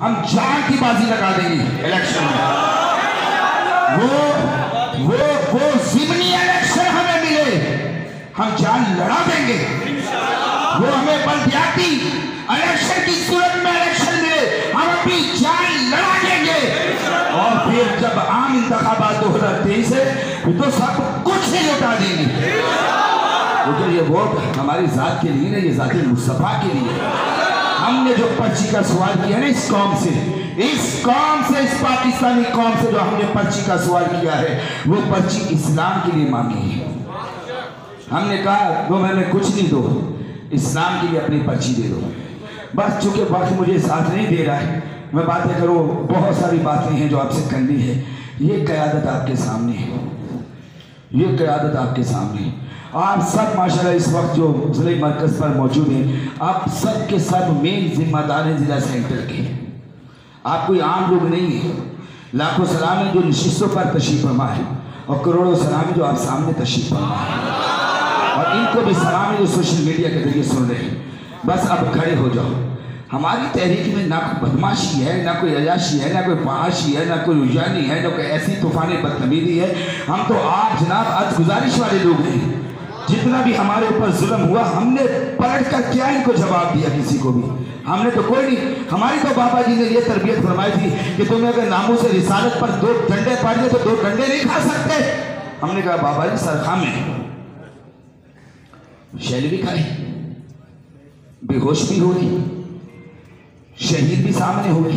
ہم جان کی بازی لگا دیں گے الیکشن میں. وہ ضمنی الیکشن ہمیں ملے ہم جان لڑا دیں گے. وہ ہمیں بلدیاتی الیکشن کی صورت میں الیکشن ملے ہم اپنی جان لڑا دیں گے. اور پھر جب عام انتخابات 2023 ہے تو سب کچھ ہی لوٹا دیں گے. کیونکہ یہ ووٹ ہماری ذات کے لیے نہیں، یہ ذات مصطفیٰ کے لیے. ہم نے جو پرچی کا سوال کیا نا اس قوم سے، اس پاکستانی قوم سے جو ہم نے پرچی کا سوال کیا ہے، وہ پرچی اسلام کے لیے مانگی ہے. ہم نے کہا دو میں نے کچھ نہیں دو، اسلام کے لیے اپنی پرچی دے دو. بس چونکہ وقت مجھے ساتھ نہیں دے رہا ہے، میں باتیں کروں، بہت ساری باتیں ہیں جو آپ سے کرنی ہے. یہ قیادت آپ کے سامنے ہے، یہ قیادت آپ کے سامنے ہے. آپ سب ماشاءاللہ اس وقت جو ضلع مرکز پر موجود ہیں، آپ سب کے سب مین ذمہ دار ہیں ضلع سینٹر کے. آپ کوئی عام لوگ نہیں ہیں. لاکھوں سلام ہیں جو نشستوں پر تشریف فرما ہے، اور کروڑوں سلام ہیں جو آپ سامنے تشریف فرما ہے. اور ان کو بھی سلام ہے جو سوشل میڈیا کے ذریعے سن رہے ہیں. بس اب کھڑے ہو جاؤ. ہماری تحریک میں نہ کوئی بدماشی ہے، نہ کوئی عیاشی ہے، نہ کوئی فحاشی ہے، نہ کوئی رجحانی ہے، نہ کوئی ایسی طوفان بدتمیزی ہے. ہم تو آپ جناب عرض گزارش والے لوگ ہیں. جتنا بھی ہمارے اوپر ظلم ہوا ہم نے پلٹ کر کیا ان کو جواب دیا کسی کو بھی؟ ہم نے تو کوئی نہیں. ہماری تو بابا جی نے یہ تربیت فرمائی تھی کہ تمہیں اگر ناموں سے رسالت پر 2 ڈنڈے پڑ گئے تو 2 ڈنڈے نہیں کھا سکتے. ہم نے کہا بابا جی سرخا میں شیل بھی کھائے، بے ہوش بھی ہوئی، شہید بھی سامنے ہوئے،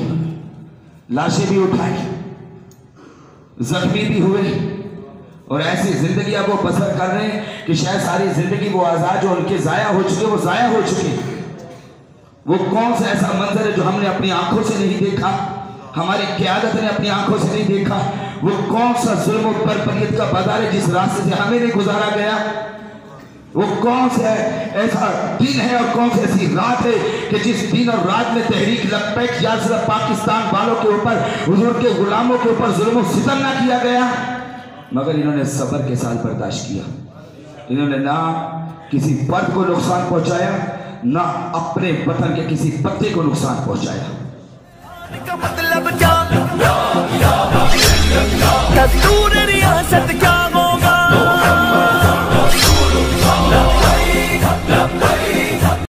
لاشیں بھی اٹھائی، زخمی بھی ہوئے، اور ایسی زندگی اب وہ بسر کر رہے ہیں کہ شاید ساری زندگی وہ آزاد جو ان کے ضائع ہو چکے وہ ضائع ہو چکے. وہ کون سا ایسا منظر ہے جو ہم نے اپنی آنکھوں سے نہیں دیکھا، ہماری قیادت نے اپنی آنکھوں سے نہیں دیکھا؟ وہ کون سا ظلم و بربریت کا بازار ہے جس راستے سے ہمیں نہیں گزارا گیا؟ وہ کون سا ایسا دن ہے اور کون سی ایسی رات ہے کہ جس دن اور رات میں تحریک لبیک یا صرف پاکستان والوں کے اوپر، حضور کے غلاموں کے اوپر ظلم و ستم نہ کیا گیا؟ مگر انہوں نے صبر کے ساتھ برداشت کیا. انہوں نے نہ کسی فرد کو نقصان پہنچایا، نہ اپنے وطن کے کسی پتے کو نقصان پہنچایا.